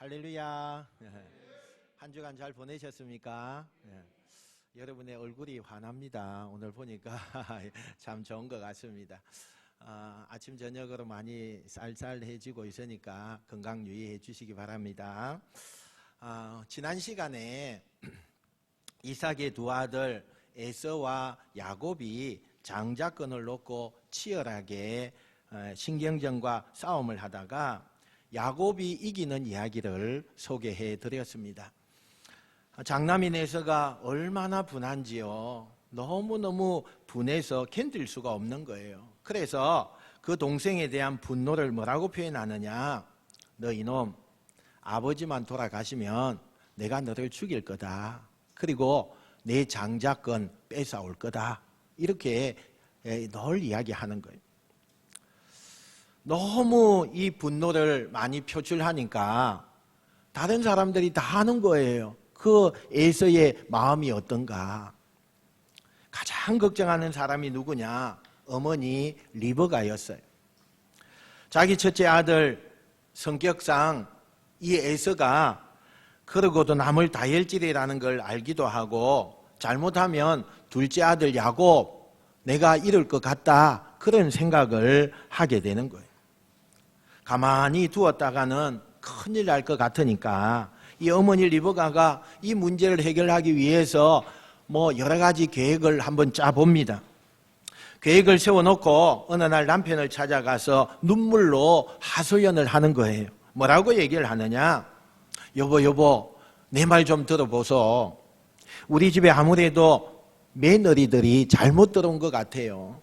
할렐루야. 한 주간 잘 보내셨습니까? 여러분의 얼굴이 환합니다. 오늘 보니까 참 좋은 것 같습니다. 아침 저녁으로 많이 쌀쌀해지고 있으니까 건강 유의해 주시기 바랍니다. 지난 시간에 이삭의 두 아들 에서와 야곱이 장자권을 놓고 치열하게 신경전과 싸움을 하다가 야곱이 이기는 이야기를 소개해 드렸습니다. 장남인 에서가 얼마나 분한지요. 너무너무 분해서 견딜 수가 없는 거예요. 그래서 그 동생에 대한 분노를 뭐라고 표현하느냐. 너 이놈, 아버지만 돌아가시면 내가 너를 죽일 거다. 그리고 내 장자권 뺏어올 거다. 이렇게 늘 이야기하는 거예요. 너무 이 분노를 많이 표출하니까 다른 사람들이 다 아는 거예요. 그 에서의 마음이 어떤가. 가장 걱정하는 사람이 누구냐? 어머니 리브가였어요. 자기 첫째 아들 성격상 이 에서가 그러고도 남을 다혈질이라는 걸 알기도 하고 잘못하면 둘째 아들 야곱 내가 이럴 것 같다 그런 생각을 하게 되는 거예요. 가만히 두었다가는 큰일 날 것 같으니까 이 어머니 리브가가 이 문제를 해결하기 위해서 여러 가지 계획을 한번 짜봅니다. 계획을 세워놓고 어느 날 남편을 찾아가서 눈물로 하소연을 하는 거예요. 뭐라고 얘기를 하느냐? 여보 내 말 좀 들어보소. 우리 집에 아무래도 며느리들이 잘못 들어온 것 같아요.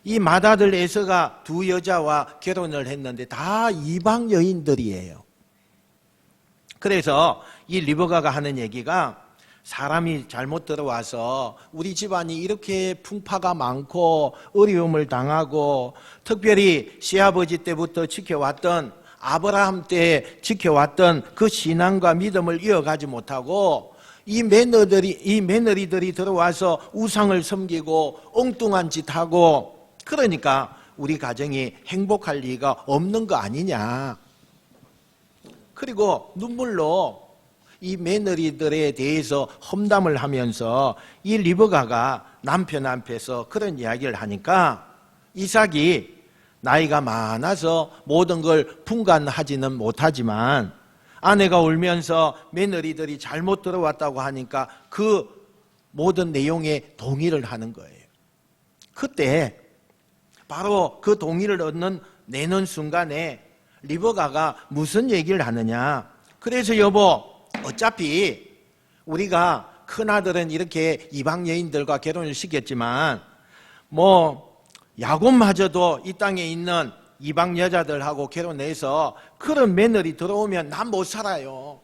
이 맏아들 에서가 두 여자와 결혼을 했는데 다 이방 여인들이에요. 그래서 이 리브가가 하는 얘기가 사람이 잘못 들어와서 우리 집안이 이렇게 풍파가 많고 어려움을 당하고 특별히 시아버지 때부터 지켜왔던 아브라함 때 지켜왔던 그 신앙과 믿음을 이어가지 못하고 이 며느리들이 들어와서 우상을 섬기고 엉뚱한 짓 하고 그러니까 우리 가정이 행복할 리가 없는 거 아니냐. 그리고 눈물로 이 며느리들에 대해서 험담을 하면서 이 리브가가 남편 앞에서 그런 이야기를 하니까 이삭이 나이가 많아서 모든 걸 분간하지는 못하지만 아내가 울면서 며느리들이 잘못 들어왔다고 하니까 그 모든 내용에 동의를 하는 거예요. 그때 바로 그 동의를 내는 순간에 리브가가 무슨 얘기를 하느냐. 그래서 여보 어차피 우리가 큰아들은 이렇게 이방 여인들과 결혼을 시켰지만 야곱마저도 이 땅에 있는 이방 여자들하고 결혼해서 그런 며느리 들어오면 난 못 살아요.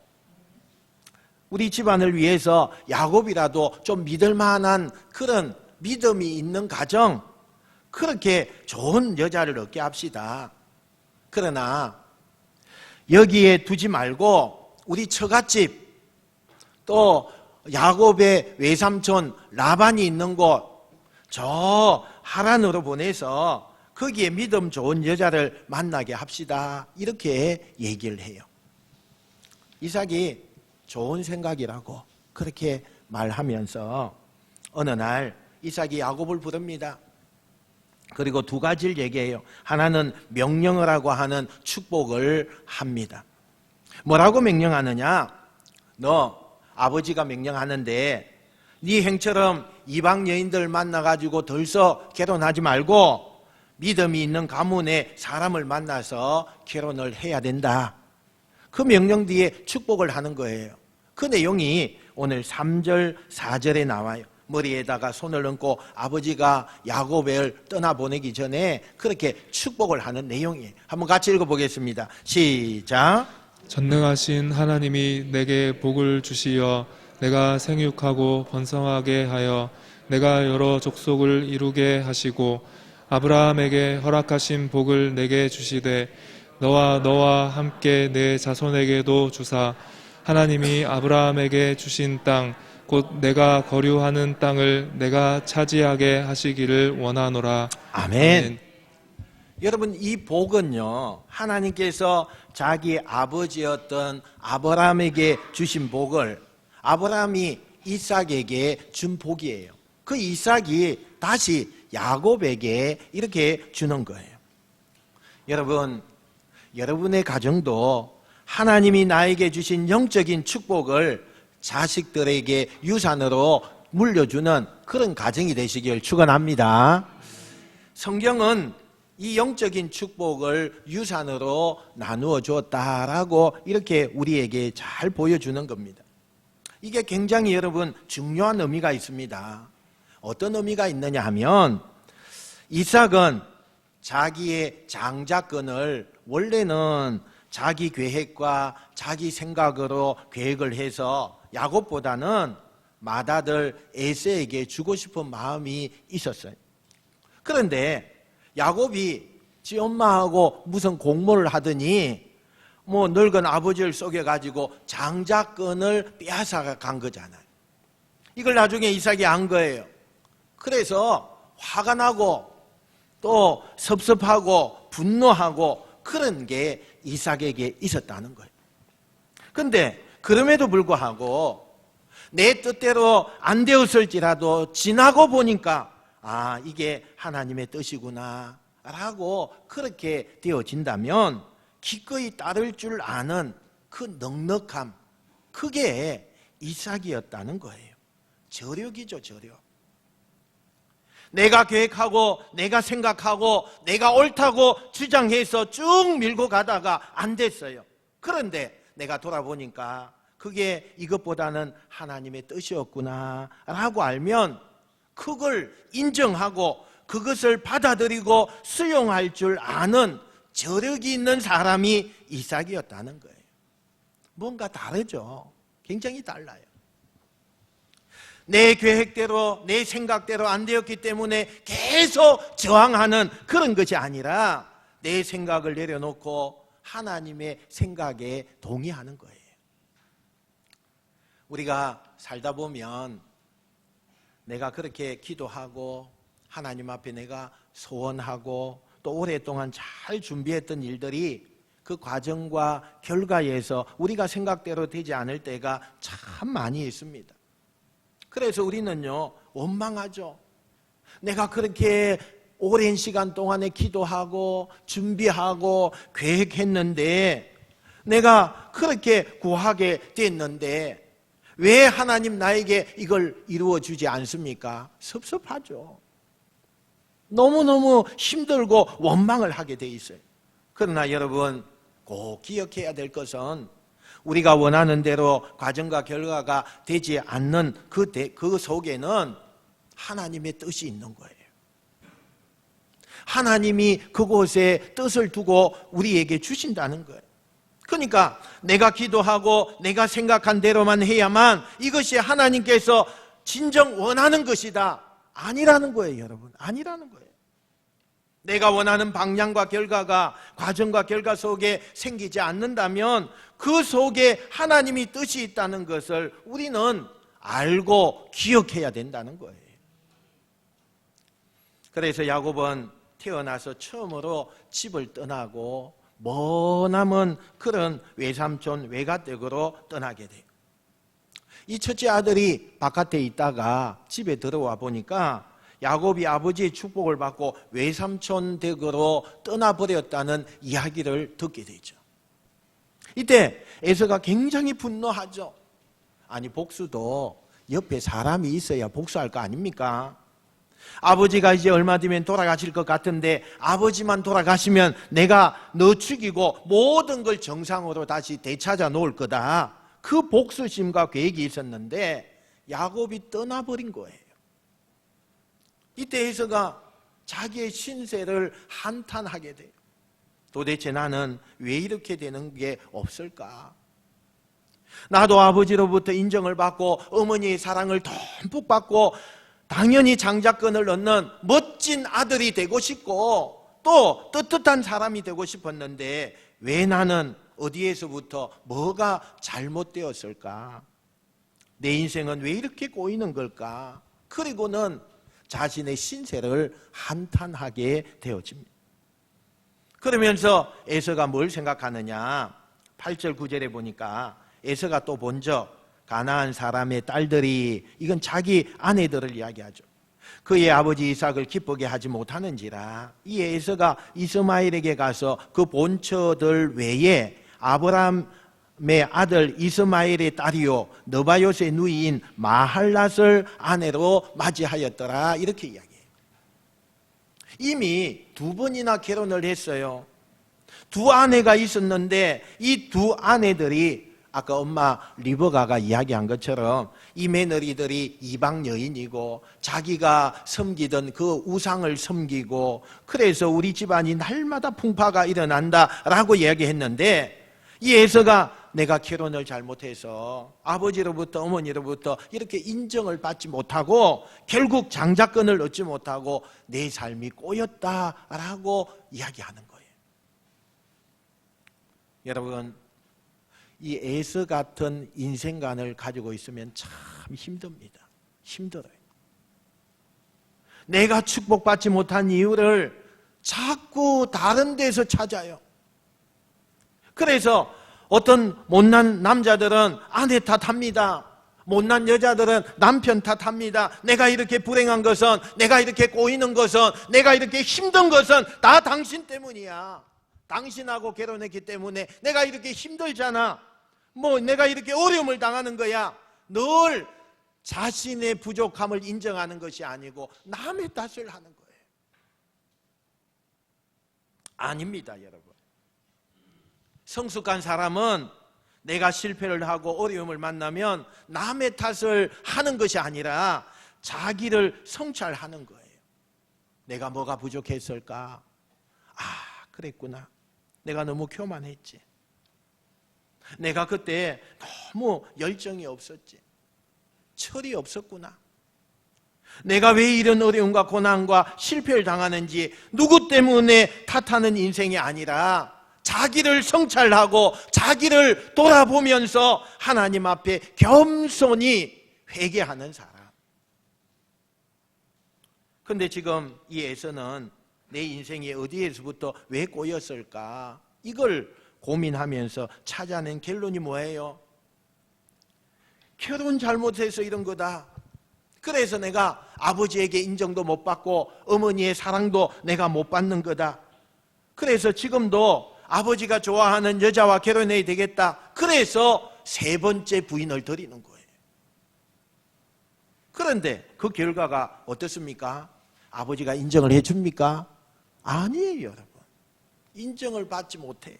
우리 집안을 위해서 야곱이라도 좀 믿을 만한 그런 믿음이 있는 가정 그렇게 좋은 여자를 얻게 합시다. 그러나 여기에 두지 말고 우리 처갓집 또 야곱의 외삼촌 라반이 있는 곳 저 하란으로 보내서 거기에 믿음 좋은 여자를 만나게 합시다. 이렇게 얘기를 해요. 이삭이 좋은 생각이라고 그렇게 말하면서 어느 날 이삭이 야곱을 부릅니다. 그리고 두 가지를 얘기해요. 하나는 명령을 하고 하는 축복을 합니다. 뭐라고 명령하느냐? 너 아버지가 명령하는데 네 행처럼 이방 여인들 만나가지고 덜써 결혼하지 말고 믿음이 있는 가문의 사람을 만나서 결혼을 해야 된다. 그 명령 뒤에 축복을 하는 거예요. 그 내용이 오늘 3절 4절에 나와요. 머리에다가 손을 얹고 아버지가 야곱을 떠나보내기 전에 그렇게 축복을 하는 내용이에요. 한번 같이 읽어보겠습니다. 시작. 전능하신 하나님이 내게 복을 주시어 내가 생육하고 번성하게 하여 내가 여러 족속을 이루게 하시고 아브라함에게 허락하신 복을 내게 주시되 너와 함께 내 자손에게도 주사 하나님이 아브라함에게 주신 땅 곧 내가 거류하는 땅을 내가 차지하게 하시기를 원하노라. 아멘. 여러분, 이 복은요, 하나님께서 자기 아버지였던 아브라함에게 주신 복을 아브라함이 이삭에게 준 복이에요. 그 이삭이 다시 야곱에게 이렇게 주는 거예요. 여러분, 여러분의 가정도 하나님이 나에게 주신 영적인 축복을 자식들에게 유산으로 물려주는 그런 가정이 되시길 축원합니다. 성경은 이 영적인 축복을 유산으로 나누어 주었다라고 이렇게 우리에게 잘 보여주는 겁니다. 이게 굉장히 여러분 중요한 의미가 있습니다. 어떤 의미가 있느냐 하면 이삭은 자기의 장자권을 원래는 자기 계획과 자기 생각으로 계획을 해서 야곱보다는 맏아들 에서에게 주고 싶은 마음이 있었어요. 그런데 야곱이 지 엄마하고 무슨 공모를 하더니 늙은 아버지를 속여가지고 장자권을 빼앗아 간 거잖아요. 이걸 나중에 이삭이 안 거예요. 그래서 화가 나고 또 섭섭하고 분노하고 그런 게 이삭에게 있었다는 거예요. 그런데 그럼에도 불구하고 내 뜻대로 안 되었을지라도 지나고 보니까 이게 하나님의 뜻이구나 라고 그렇게 되어진다면 기꺼이 따를 줄 아는 그 넉넉함, 그게 이삭이었다는 거예요. 저력이죠, 저력. 내가 계획하고 내가 생각하고 내가 옳다고 주장해서 쭉 밀고 가다가 안 됐어요. 그런데 내가 돌아보니까 그게 이것보다는 하나님의 뜻이었구나 라고 알면 그걸 인정하고 그것을 받아들이고 수용할 줄 아는 저력이 있는 사람이 이삭이었다는 거예요. 뭔가 다르죠. 굉장히 달라요. 내 계획대로 내 생각대로 안 되었기 때문에 계속 저항하는 그런 것이 아니라 내 생각을 내려놓고 하나님의 생각에 동의하는 거예요. 우리가 살다 보면 내가 그렇게 기도하고 하나님 앞에 내가 소원하고 또 오랫동안 잘 준비했던 일들이 그 과정과 결과에서 우리가 생각대로 되지 않을 때가 참 많이 있습니다. 그래서 우리는요, 원망하죠. 내가 그렇게 오랜 시간 동안에 기도하고 준비하고 계획했는데 내가 그렇게 구하게 됐는데 왜 하나님 나에게 이걸 이루어 주지 않습니까? 섭섭하죠. 너무너무 힘들고 원망을 하게 돼 있어요. 그러나 여러분 꼭 기억해야 될 것은 우리가 원하는 대로 과정과 결과가 되지 않는 그 속에는 하나님의 뜻이 있는 거예요. 하나님이 그곳에 뜻을 두고 우리에게 주신다는 거예요. 그러니까 내가 기도하고 내가 생각한 대로만 해야만 이것이 하나님께서 진정 원하는 것이다. 아니라는 거예요, 여러분. 아니라는 거예요. 내가 원하는 방향과 결과가 과정과 결과 속에 생기지 않는다면 그 속에 하나님이 뜻이 있다는 것을 우리는 알고 기억해야 된다는 거예요. 그래서 야곱은 태어나서 처음으로 집을 떠나고 머나먼 그런 외삼촌 외가댁으로 떠나게 돼요. 이 첫째 아들이 바깥에 있다가 집에 들어와 보니까 야곱이 아버지의 축복을 받고 외삼촌 댁으로 떠나버렸다는 이야기를 듣게 되죠. 이때 에서가 굉장히 분노하죠. 아니, 복수도 옆에 사람이 있어야 복수할 거 아닙니까? 아버지가 이제 얼마 뒤면 돌아가실 것 같은데 아버지만 돌아가시면 내가 너 죽이고 모든 걸 정상으로 다시 되찾아 놓을 거다. 그 복수심과 계획이 있었는데 야곱이 떠나버린 거예요. 이때 에서가 자기의 신세를 한탄하게 돼요. 도대체 나는 왜 이렇게 되는 게 없을까? 나도 아버지로부터 인정을 받고 어머니의 사랑을 듬뿍 받고 당연히 장자권을 얻는 멋진 아들이 되고 싶고 또 떳떳한 사람이 되고 싶었는데 왜 나는 어디에서부터 뭐가 잘못되었을까? 내 인생은 왜 이렇게 꼬이는 걸까? 그리고는 자신의 신세를 한탄하게 되어집니다. 그러면서 에서가 뭘 생각하느냐? 8절 9절에 보니까 에서가 또 본적 가나안 사람의 딸들이, 이건 자기 아내들을 이야기하죠. 그의 아버지 이삭을 기쁘게 하지 못하는지라 이 에서가 이스마엘에게 가서 그 본처들 외에 아브라함의 아들 이스마엘의 딸이요 느바요스의 누이인 마할랏을 아내로 맞이하였더라, 이렇게 이야기해요. 이미 두 번이나 결혼을 했어요. 두 아내가 있었는데 이 두 아내들이 아까 엄마 리버가가 이야기한 것처럼 이 며느리들이 이방 여인이고 자기가 섬기던 그 우상을 섬기고, 그래서 우리 집안이 날마다 풍파가 일어난다라고 이야기했는데, 이 에서가 내가 결혼을 잘못해서 아버지로부터 어머니로부터 이렇게 인정을 받지 못하고 결국 장자권을 얻지 못하고 내 삶이 꼬였다라고 이야기하는 거예요. 여러분, 이 에서 같은 인생관을 가지고 있으면 참 힘듭니다. 힘들어요. 내가 축복받지 못한 이유를 자꾸 다른 데서 찾아요. 그래서 어떤 못난 남자들은 아내 탓합니다. 못난 여자들은 남편 탓합니다. 내가 이렇게 불행한 것은, 내가 이렇게 꼬이는 것은, 내가 이렇게 힘든 것은 다 당신 때문이야. 당신하고 결혼했기 때문에 내가 이렇게 힘들잖아. 내가 이렇게 어려움을 당하는 거야. 늘 자신의 부족함을 인정하는 것이 아니고 남의 탓을 하는 거예요. 아닙니다, 여러분. 성숙한 사람은 내가 실패를 하고 어려움을 만나면 남의 탓을 하는 것이 아니라 자기를 성찰하는 거예요. 내가 뭐가 부족했을까? 그랬구나. 내가 너무 교만했지. 내가 그때 너무 열정이 없었지. 철이 없었구나. 내가 왜 이런 어려움과 고난과 실패를 당하는지 누구 때문에 탓하는 인생이 아니라 자기를 성찰하고 자기를 돌아보면서 하나님 앞에 겸손히 회개하는 사람. 그런데 지금 이 에서는 내 인생이 어디에서부터 왜 꼬였을까? 이걸 고민하면서 찾아낸 결론이 뭐예요? 결혼 잘못해서 이런 거다. 그래서 내가 아버지에게 인정도 못 받고 어머니의 사랑도 내가 못 받는 거다. 그래서 지금도 아버지가 좋아하는 여자와 결혼해야 되겠다. 그래서 세 번째 부인을 드리는 거예요. 그런데 그 결과가 어떻습니까? 아버지가 인정을 해줍니까? 아니에요, 여러분. 인정을 받지 못해요.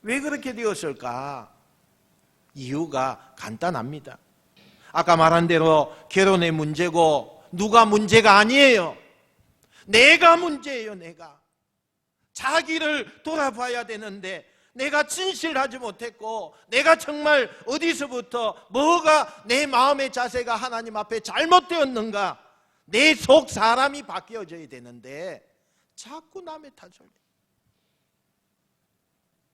왜 그렇게 되었을까? 이유가 간단합니다. 아까 말한 대로 결혼의 문제고 누가 문제가 아니에요. 내가 문제예요. 내가 자기를 돌아봐야 되는데 내가 진실하지 못했고, 내가 정말 어디서부터 뭐가 내 마음의 자세가 하나님 앞에 잘못되었는가, 내 속 사람이 바뀌어져야 되는데 자꾸 남의 탓을 해요.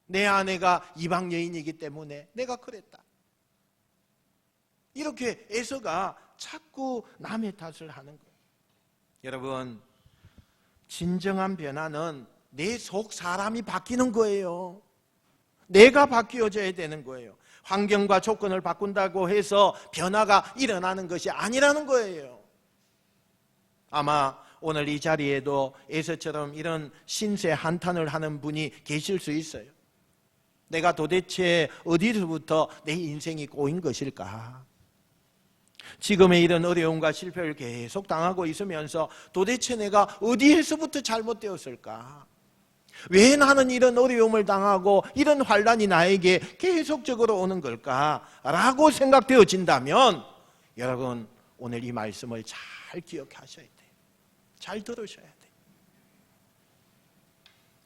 내 아내가 이방 여인이기 때문에 내가 그랬다. 이렇게 에서가 자꾸 남의 탓을 하는 거예요. 여러분, 진정한 변화는 내 속 사람이 바뀌는 거예요. 내가 바뀌어져야 되는 거예요. 환경과 조건을 바꾼다고 해서 변화가 일어나는 것이 아니라는 거예요. 아마 오늘 이 자리에도 에서처럼 이런 신세 한탄을 하는 분이 계실 수 있어요. 내가 도대체 어디서부터 내 인생이 꼬인 것일까? 지금의 이런 어려움과 실패를 계속 당하고 있으면서 도대체 내가 어디에서부터 잘못되었을까? 왜 나는 이런 어려움을 당하고 이런 환난이 나에게 계속적으로 오는 걸까? 라고 생각되어진다면 여러분, 오늘 이 말씀을 잘 기억하셔야 돼요. 잘 들으셔야 돼요.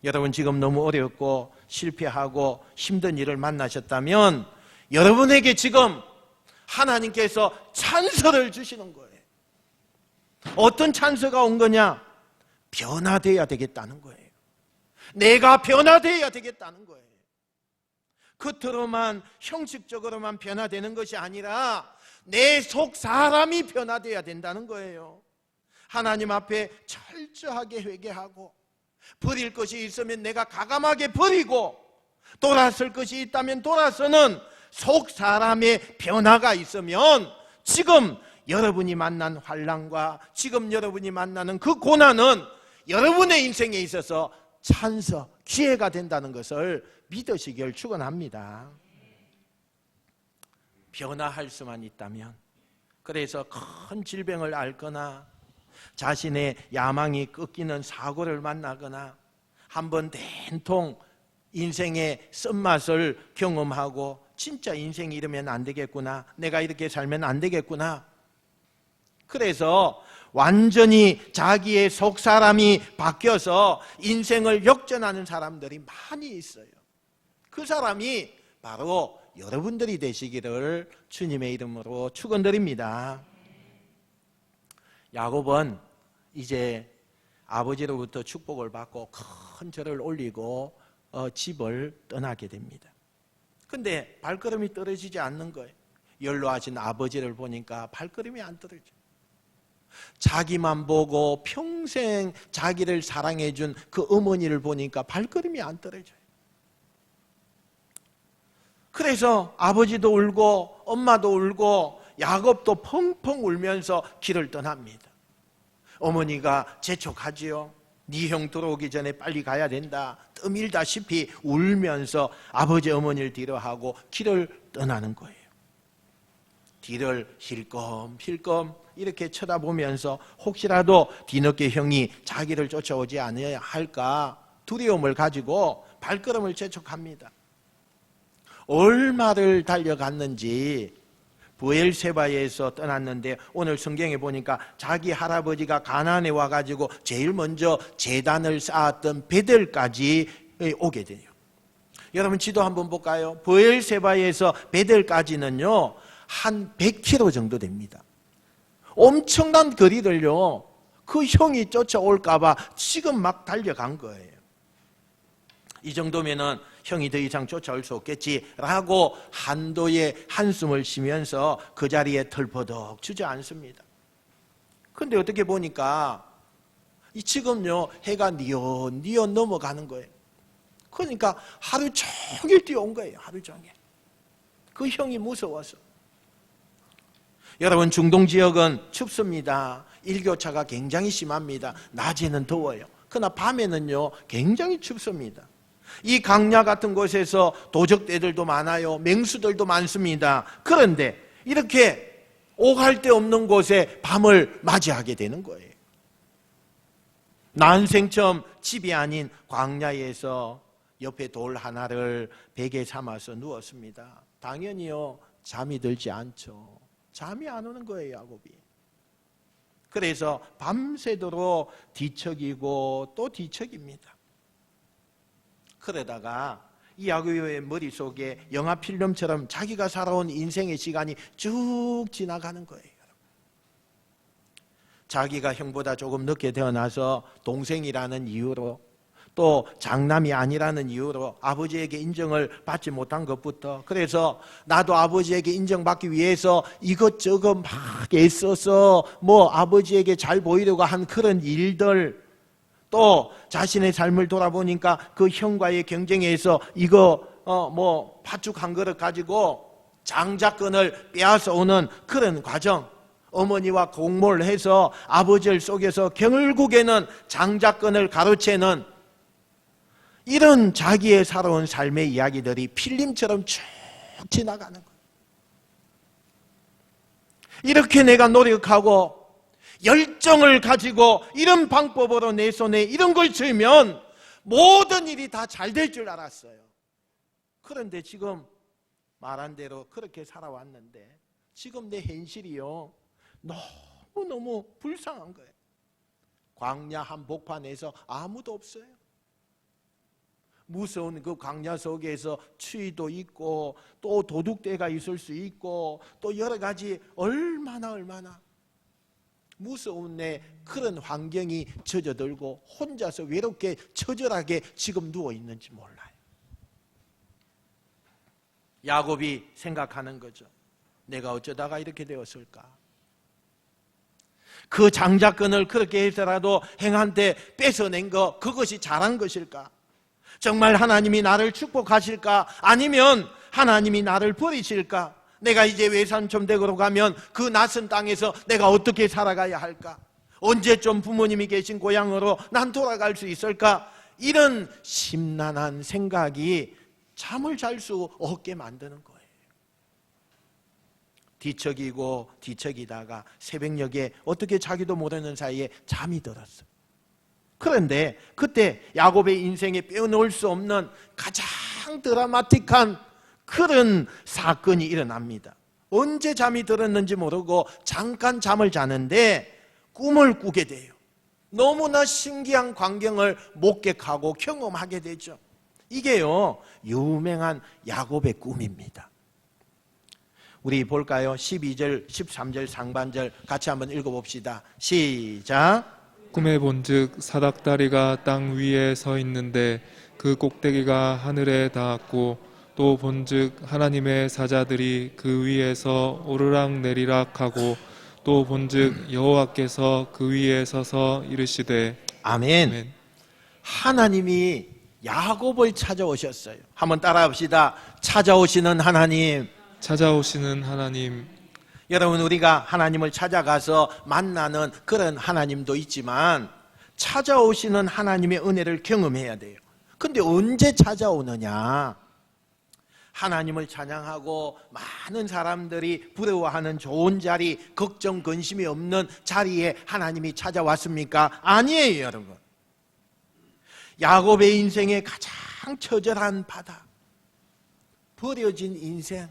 여러분, 지금 너무 어렵고 실패하고 힘든 일을 만나셨다면 여러분에게 지금 하나님께서 찬스를 주시는 거예요. 어떤 찬스가 온 거냐? 변화되어야 되겠다는 거예요. 내가 변화되어야 되겠다는 거예요. 겉으로만 형식적으로만 변화되는 것이 아니라 내 속 사람이 변화되어야 된다는 거예요. 하나님 앞에 철저하게 회개하고 버릴 것이 있으면 내가 과감하게 버리고 돌아설 것이 있다면 돌아서는 속 사람의 변화가 있으면 지금 여러분이 만난 환난과 지금 여러분이 만나는 그 고난은 여러분의 인생에 있어서 찬서, 기회가 된다는 것을 믿으시길 축원합니다. 변화할 수만 있다면, 그래서 큰 질병을 앓거나 자신의 야망이 꺾이는 사고를 만나거나 한번 된통 인생의 쓴맛을 경험하고 진짜 인생이 이러면 안 되겠구나, 내가 이렇게 살면 안 되겠구나, 그래서 완전히 자기의 속 사람이 바뀌어서 인생을 역전하는 사람들이 많이 있어요. 그 사람이 바로 여러분들이 되시기를 주님의 이름으로 축원드립니다. 야곱은 이제 아버지로부터 축복을 받고 큰 절을 올리고 집을 떠나게 됩니다. 근데 발걸음이 떨어지지 않는 거예요. 연로하신 아버지를 보니까 발걸음이 안 떨어져요. 자기만 보고 평생 자기를 사랑해 준 그 어머니를 보니까 발걸음이 안 떨어져요. 그래서 아버지도 울고 엄마도 울고 야곱도 펑펑 울면서 길을 떠납니다. 어머니가 재촉하지요. 네 형 들어오기 전에 빨리 가야 된다. 떠밀다시피 울면서 아버지 어머니를 뒤로하고 길을 떠나는 거예요. 뒤를 힐끔힐끔 이렇게 쳐다보면서 혹시라도 뒤늦게 형이 자기를 쫓아오지 않아야 할까 두려움을 가지고 발걸음을 재촉합니다. 얼마를 달려갔는지 브엘세바에서 떠났는데 오늘 성경에 보니까 자기 할아버지가 가나안에 와가지고 제일 먼저 제단을 쌓았던 베델까지 오게 돼요. 여러분 지도 한번 볼까요? 브엘세바에서 베델까지는요 한 100km 정도 됩니다. 엄청난 거리를요 그 형이 쫓아올까봐 지금 막 달려간 거예요. 이 정도면은 형이 더 이상 쫓아올 수 없겠지라고 한도의 한숨을 쉬면서 그 자리에 털퍼덕 주저앉습니다. 그런데 어떻게 보니까 지금요 해가 뉘엿뉘엿 넘어가는 거예요. 그러니까 하루 종일 뛰어온 거예요. 하루 종일. 그 형이 무서워서. 여러분 중동 지역은 춥습니다. 일교차가 굉장히 심합니다. 낮에는 더워요. 그러나 밤에는요 굉장히 춥습니다. 이 강야 같은 곳에서 도적떼들도 많아요. 맹수들도 많습니다. 그런데 이렇게 오갈 데 없는 곳에 밤을 맞이하게 되는 거예요. 난생처음 집이 아닌 광야에서 옆에 돌 하나를 베개 삼아서 누웠습니다. 당연히요 잠이 들지 않죠. 잠이 안 오는 거예요, 야곱이. 그래서 밤새도록 뒤척이고 또 뒤척입니다. 그러다가 이 야곱의 머릿속에 영화 필름처럼 자기가 살아온 인생의 시간이 쭉 지나가는 거예요. 자기가 형보다 조금 늦게 태어나서 동생이라는 이유로 또 장남이 아니라는 이유로 아버지에게 인정을 받지 못한 것부터, 그래서 나도 아버지에게 인정받기 위해서 이것저것 막 애써서 뭐 아버지에게 잘 보이려고 한 그런 일들, 또 자신의 삶을 돌아보니까 그 형과의 경쟁에서 이거 뭐 팥죽 한 그릇 가지고 장자권을 빼앗아 오는 그런 과정, 어머니와 공모를 해서 아버지를 속여서 결국에는 장자권을 가로채는 이런 자기의 살아온 삶의 이야기들이 필름처럼 쭉 지나가는 거예요. 이렇게 내가 노력하고 열정을 가지고 이런 방법으로 내 손에 이런 걸 쥐면 모든 일이 다 잘 될 줄 알았어요. 그런데 지금 말한 대로 그렇게 살아왔는데 지금 내 현실이요 너무너무 불쌍한 거예요. 광야 한복판에서 아무도 없어요. 무서운 그 광야 속에서 추위도 있고 또 도둑떼가 있을 수 있고 또 여러 가지 얼마나 무서운 내 그런 환경이 젖어들고 혼자서 외롭게 처절하게 지금 누워 있는지 몰라요. 야곱이 생각하는 거죠. 내가 어쩌다가 이렇게 되었을까? 그 장자권을 그렇게 해서라도 행한테 뺏어낸 것, 그것이 잘한 것일까? 정말 하나님이 나를 축복하실까? 아니면 하나님이 나를 버리실까? 내가 이제 외삼촌댁으로 가면 그 낯선 땅에서 내가 어떻게 살아가야 할까? 언제쯤 부모님이 계신 고향으로 난 돌아갈 수 있을까? 이런 심란한 생각이 잠을 잘 수 없게 만드는 거예요. 뒤척이고 뒤척이다가 새벽녘에 어떻게 자기도 모르는 사이에 잠이 들었어요. 그런데 그때 야곱의 인생에 빼어놓을 수 없는 가장 드라마틱한 그런 사건이 일어납니다. 언제 잠이 들었는지 모르고 잠깐 잠을 자는데 꿈을 꾸게 돼요. 너무나 신기한 광경을 목격하고 경험하게 되죠. 이게요, 유명한 야곱의 꿈입니다. 우리 볼까요? 12절, 13절 상반절 같이 한번 읽어봅시다. 시작. 꿈에 본즉 사닥다리가 땅 위에 서 있는데 그 꼭대기가 하늘에 닿았고 또 본즉 하나님의 사자들이 그 위에서 오르락 내리락 하고 또 본즉 여호와께서 그 위에 서서 이르시되 아멘. 아멘. 하나님이 야곱을 찾아오셨어요. 한번 따라합시다. 찾아오시는 하나님. 찾아오시는 하나님. 여러분, 우리가 하나님을 찾아가서 만나는 그런 하나님도 있지만 찾아오시는 하나님의 은혜를 경험해야 돼요. 근데 언제 찾아오느냐? 하나님을 찬양하고 많은 사람들이 부러워하는 좋은 자리, 걱정 근심이 없는 자리에 하나님이 찾아왔습니까? 아니에요, 여러분. 야곱의 인생의 가장 처절한 바다, 버려진 인생,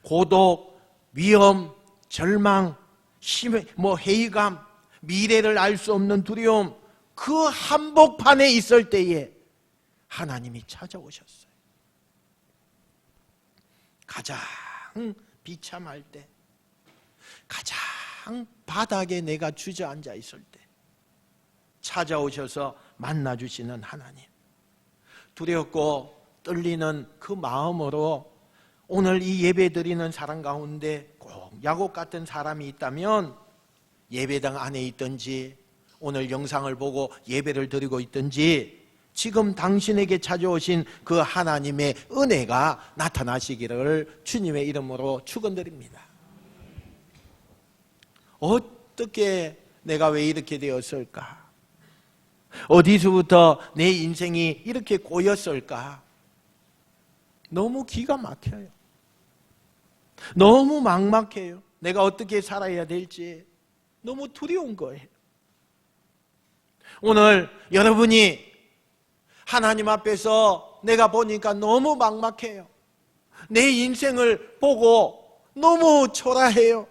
고독, 위험, 절망, 회의감, 미래를 알 수 없는 두려움, 그 한복판에 있을 때에 하나님이 찾아오셨어요. 가장 비참할 때, 가장 바닥에 내가 주저앉아 있을 때 찾아오셔서 만나주시는 하나님. 두렵고 떨리는 그 마음으로 오늘 이 예배 드리는 사람 가운데 꼭 야곱 같은 사람이 있다면 예배당 안에 있든지 오늘 영상을 보고 예배를 드리고 있든지 지금 당신에게 찾아오신 그 하나님의 은혜가 나타나시기를 주님의 이름으로 축원드립니다. 어떻게 내가 왜 이렇게 되었을까? 어디서부터 내 인생이 이렇게 꼬였을까? 너무 기가 막혀요. 너무 막막해요. 내가 어떻게 살아야 될지 너무 두려운 거예요. 오늘 여러분이 하나님 앞에서 내가 보니까 너무 막막해요. 내 인생을 보고 너무 초라해요.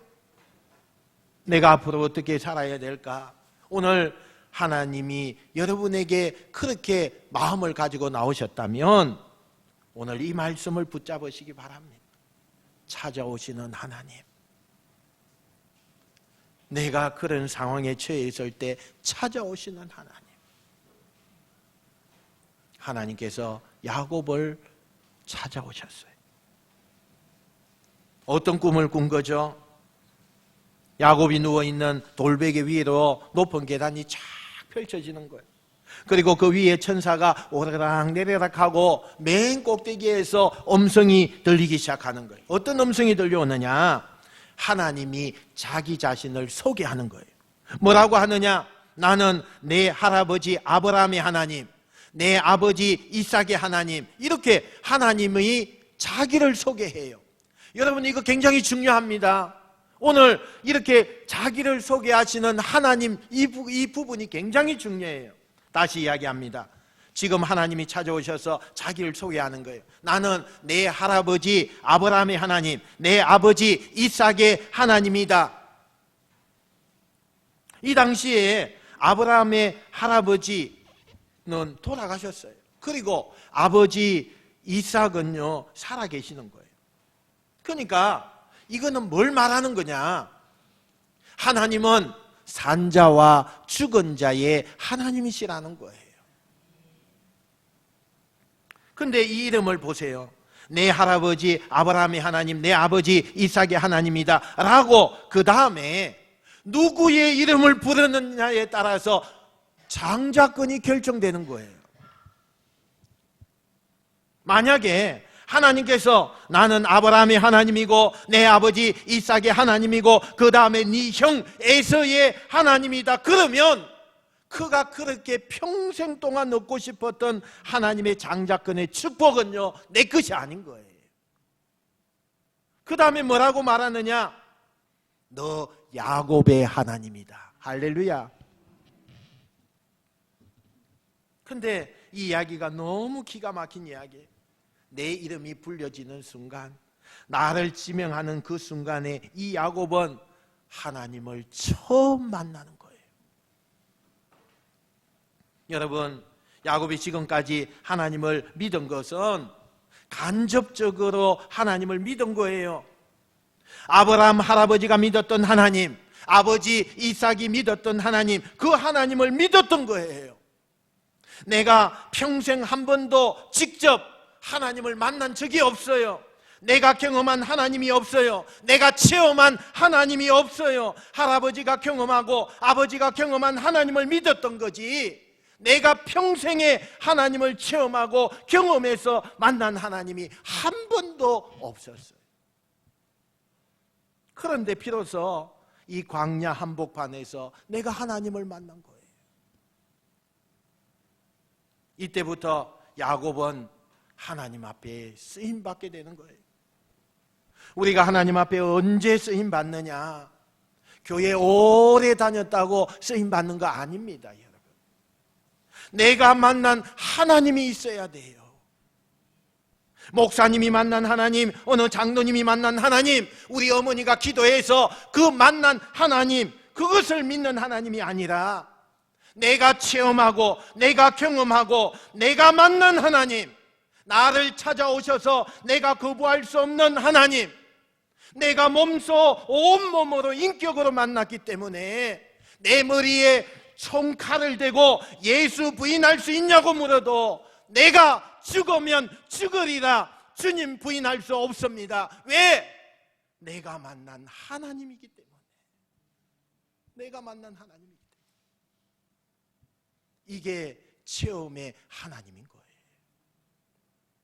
내가 앞으로 어떻게 살아야 될까? 오늘 하나님이 여러분에게 그렇게 마음을 가지고 나오셨다면 오늘 이 말씀을 붙잡으시기 바랍니다. 찾아오시는 하나님. 내가 그런 상황에 처해 있을 때 찾아오시는 하나님. 하나님께서 야곱을 찾아오셨어요. 어떤 꿈을 꾼 거죠? 야곱이 누워있는 돌베개 위로 높은 계단이 쫙 펼쳐지는 거예요. 그리고 그 위에 천사가 오르락 내리락 하고 맨 꼭대기에서 음성이 들리기 시작하는 거예요. 어떤 음성이 들려오느냐? 하나님이 자기 자신을 소개하는 거예요. 뭐라고 하느냐? 나는 내 할아버지 아브라함의 하나님, 내 아버지 이삭의 하나님. 이렇게 하나님이 자기를 소개해요. 여러분, 이거 굉장히 중요합니다. 오늘 이렇게 자기를 소개하시는 하나님, 이 부분이 굉장히 중요해요. 다시 이야기합니다. 지금 하나님이 찾아오셔서 자기를 소개하는 거예요. 나는 내 할아버지 아브라함의 하나님, 내 아버지 이삭의 하나님이다. 이 당시에 아브라함의 할아버지는 돌아가셨어요. 그리고 아버지 이삭은요 살아 계시는 거예요. 그러니까 이거는 뭘 말하는 거냐? 하나님은 산자와 죽은 자의 하나님이시라는 거예요. 근데 이 이름을 보세요. 내 할아버지 아브라함의 하나님, 내 아버지 이삭의 하나님이다 라고 그 다음에 누구의 이름을 부르느냐에 따라서 장자권이 결정되는 거예요. 만약에 하나님께서 나는 아브라함의 하나님이고 내 아버지 이삭의 하나님이고 그 다음에 네 형 에서의 하나님이다, 그러면 그가 그렇게 평생 동안 얻고 싶었던 하나님의 장자권의 축복은요, 내 것이 아닌 거예요. 그 다음에 뭐라고 말하느냐? 너 야곱의 하나님이다. 할렐루야. 근데 이 이야기가 너무 기가 막힌 이야기예요. 내 이름이 불려지는 순간, 나를 지명하는 그 순간에 이 야곱은 하나님을 처음 만나는 거예요. 여러분, 야곱이 지금까지 하나님을 믿은 것은 간접적으로 하나님을 믿은 거예요. 아브라함 할아버지가 믿었던 하나님, 아버지 이삭이 믿었던 하나님, 그 하나님을 믿었던 거예요. 내가 평생 한 번도 직접 하나님을 만난 적이 없어요. 내가 경험한 하나님이 없어요. 내가 체험한 하나님이 없어요. 할아버지가 경험하고 아버지가 경험한 하나님을 믿었던 거지, 내가 평생에 하나님을 체험하고 경험해서 만난 하나님이 한 번도 없었어요. 그런데 비로소 이 광야 한복판에서 내가 하나님을 만난 거예요. 이때부터 야곱은 하나님 앞에 쓰임받게 되는 거예요. 우리가 하나님 앞에 언제 쓰임받느냐? 교회 오래 다녔다고 쓰임받는 거 아닙니다, 여러분. 내가 만난 하나님이 있어야 돼요. 목사님이 만난 하나님, 어느 장로님이 만난 하나님, 우리 어머니가 기도해서 그 만난 하나님, 그것을 믿는 하나님이 아니라 내가 체험하고 내가 경험하고 내가 만난 하나님, 나를 찾아오셔서 내가 거부할 수 없는 하나님, 내가 몸소 온몸으로 인격으로 만났기 때문에 내 머리에 총칼을 대고 예수 부인할 수 있냐고 물어도 내가 죽으면 죽으리라 주님 부인할 수 없습니다. 왜? 내가 만난 하나님이기 때문에. 내가 만난 하나님이기 때문에. 이게 체험의 하나님인 거예요.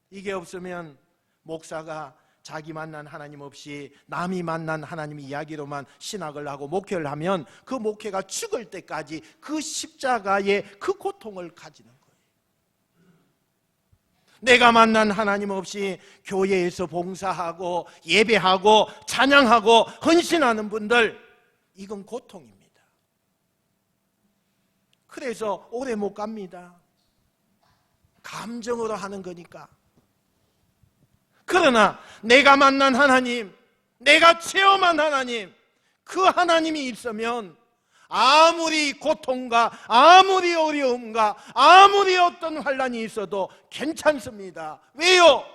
이게 없으면 목사가 자기 만난 하나님 없이 남이 만난 하나님 이야기로만 신학을 하고 목회를 하면 그 목회가 죽을 때까지 그 십자가의 그 고통을 가지는 거예요. 내가 만난 하나님 없이 교회에서 봉사하고 예배하고 찬양하고 헌신하는 분들, 이건 고통입니다. 그래서 오래 못 갑니다. 감정으로 하는 거니까. 그러나 내가 만난 하나님, 내가 체험한 하나님, 그 하나님이 있으면 아무리 고통과 아무리 어려움과 아무리 어떤 환난이 있어도 괜찮습니다. 왜요?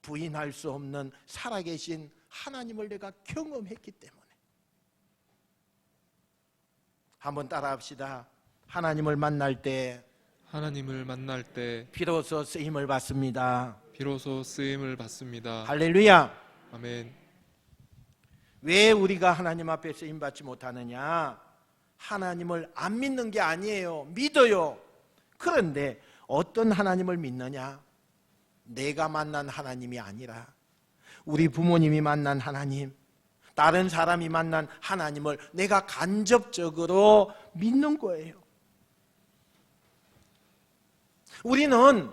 부인할 수 없는 살아계신 하나님을 내가 경험했기 때문에. 한번 따라합시다. 하나님을 만날 때 비로소 쓰임을 받습니다. 비로소 쓰임을 받습니다. 할렐루야. 아멘. 왜 우리가 하나님 앞에 쓰임 받지 못하느냐? 하나님을 안 믿는 게 아니에요. 믿어요. 그런데 어떤 하나님을 믿느냐? 내가 만난 하나님이 아니라 우리 부모님이 만난 하나님, 다른 사람이 만난 하나님을 내가 간접적으로 믿는 거예요. 우리는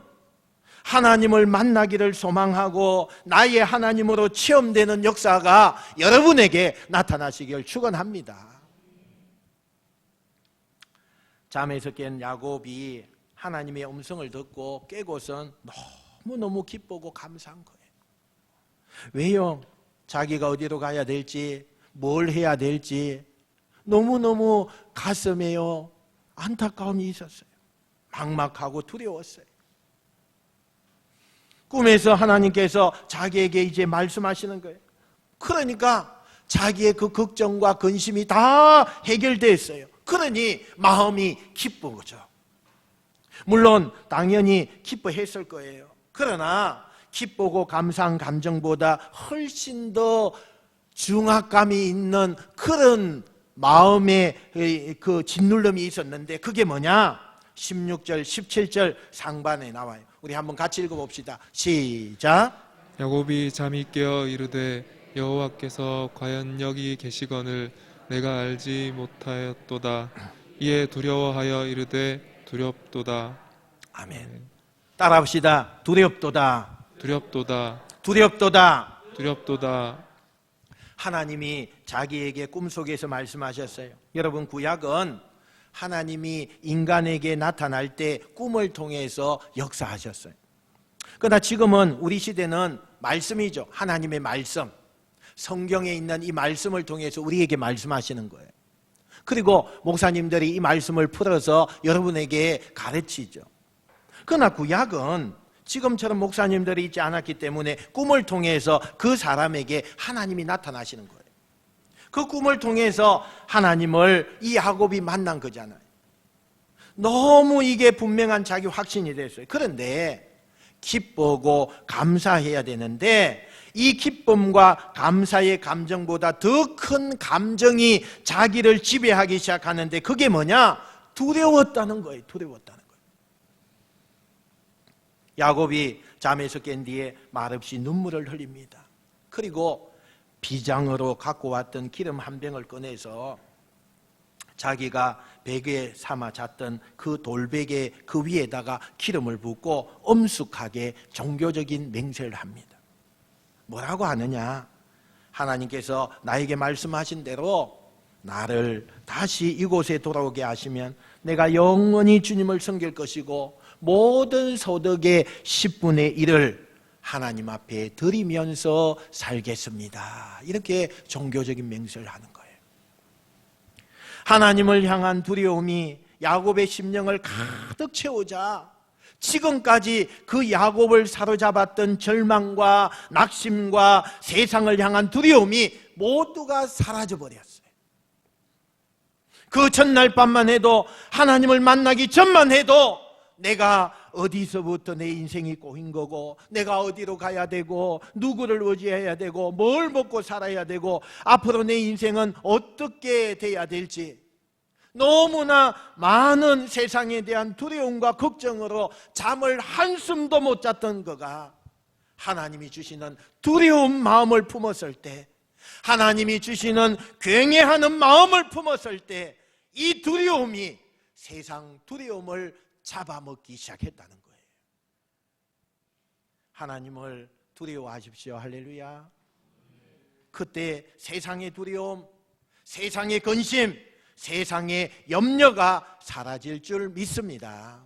하나님을 만나기를 소망하고 나의 하나님으로 체험되는 역사가 여러분에게 나타나시길 축원합니다. 잠에서 깬 야곱이 하나님의 음성을 듣고 깨고선 너무너무 기쁘고 감사한 거예요. 왜요? 자기가 어디로 가야 될지, 뭘 해야 될지 너무너무 가슴에요 안타까움이 있었어요. 막막하고 두려웠어요. 꿈에서 하나님께서 자기에게 이제 말씀하시는 거예요. 그러니까 자기의 그 걱정과 근심이 다 해결됐어요. 그러니 마음이 기쁘죠. 물론 당연히 기뻐했을 거예요. 그러나 기쁘고 감사한 감정보다 훨씬 더 중압감이 있는 그런 마음에 그 짓눌림이 있었는데 그게 뭐냐? 16절, 17절 상반에 나와요. 우리 한번 같이 읽어봅시다. 시작. 야곱이 잠이 깨어 이르되 여호와께서 과연 여기 계시거늘 내가 알지 못하였도다. 이에 두려워하여 이르되 두렵도다. 아멘. 따라합시다. 두렵도다. 두렵도다. 두렵도다. 두렵도다. 하나님이 자기에게 꿈속에서 말씀하셨어요. 여러분, 구약은 하나님이 인간에게 나타날 때 꿈을 통해서 역사하셨어요. 그러나 지금은 우리 시대는 말씀이죠. 하나님의 말씀. 성경에 있는 이 말씀을 통해서 우리에게 말씀하시는 거예요. 그리고 목사님들이 이 말씀을 풀어서 여러분에게 가르치죠. 그러나 구약은 지금처럼 목사님들이 있지 않았기 때문에 꿈을 통해서 그 사람에게 하나님이 나타나시는 거예요. 그 꿈을 통해서 하나님을 이 야곱이 만난 거잖아요. 너무 이게 분명한 자기 확신이 됐어요. 그런데 기쁘고 감사해야 되는데 이 기쁨과 감사의 감정보다 더 큰 감정이 자기를 지배하기 시작하는데 그게 뭐냐? 두려웠다는 거예요. 두려웠다는 거예요. 야곱이 잠에서 깬 뒤에 말없이 눈물을 흘립니다. 그리고 비장으로 갖고 왔던 기름 한 병을 꺼내서 자기가 베개에 삼아 잤던 그 돌베개 그 위에다가 기름을 붓고 엄숙하게 종교적인 맹세를 합니다. 뭐라고 하느냐? 하나님께서 나에게 말씀하신 대로 나를 다시 이곳에 돌아오게 하시면 내가 영원히 주님을 섬길 것이고 모든 소득의 10분의 1을 하나님 앞에 드리면서 살겠습니다. 이렇게 종교적인 맹세를 하는 거예요. 하나님을 향한 두려움이 야곱의 심령을 가득 채우자 지금까지 그 야곱을 사로잡았던 절망과 낙심과 세상을 향한 두려움이 모두가 사라져버렸어요. 그 전날 밤만 해도 하나님을 만나기 전만 해도 내가 어디서부터 내 인생이 꼬인 거고 내가 어디로 가야 되고 누구를 의지해야 되고 뭘 먹고 살아야 되고 앞으로 내 인생은 어떻게 돼야 될지 너무나 많은 세상에 대한 두려움과 걱정으로 잠을 한숨도 못 잤던 그가 하나님이 주시는 두려운 마음을 품었을 때 하나님이 주시는 굉해하는 마음을 품었을 때 이 두려움이 세상 두려움을 잡아먹기 시작했다는 거예요. 하나님을 두려워하십시오. 할렐루야. 그때 세상의 두려움, 세상의 근심, 세상의 염려가 사라질 줄 믿습니다.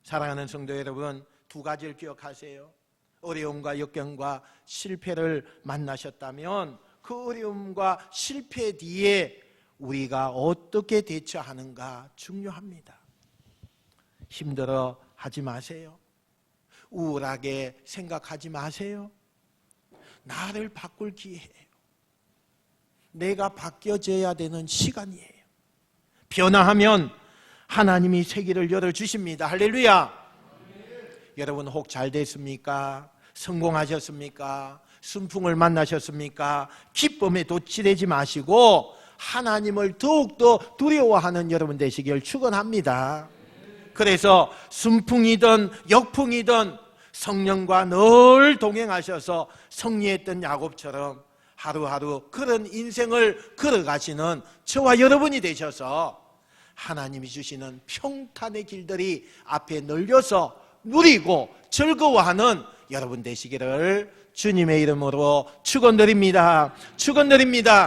사랑하는 성도 여러분, 두 가지를 기억하세요. 어려움과 역경과 실패를 만나셨다면 그 어려움과 실패 뒤에 우리가 어떻게 대처하는가 중요합니다. 힘들어 하지 마세요. 우울하게 생각하지 마세요. 나를 바꿀 기회예요. 내가 바뀌어져야 되는 시간이에요. 변화하면 하나님이 세계를 열어주십니다. 할렐루야. 여러분 혹 잘 됐습니까? 성공하셨습니까? 순풍을 만나셨습니까? 기쁨에 도취되지 마시고 하나님을 더욱더 두려워하는 여러분 되시길 축원합니다. 그래서 순풍이든 역풍이든 성령과 늘 동행하셔서 승리했던 야곱처럼 하루하루 그런 인생을 걸어가시는 저와 여러분이 되셔서 하나님이 주시는 평탄의 길들이 앞에 널려서 누리고 즐거워하는 여러분 되시기를 주님의 이름으로 축원드립니다. 축원드립니다.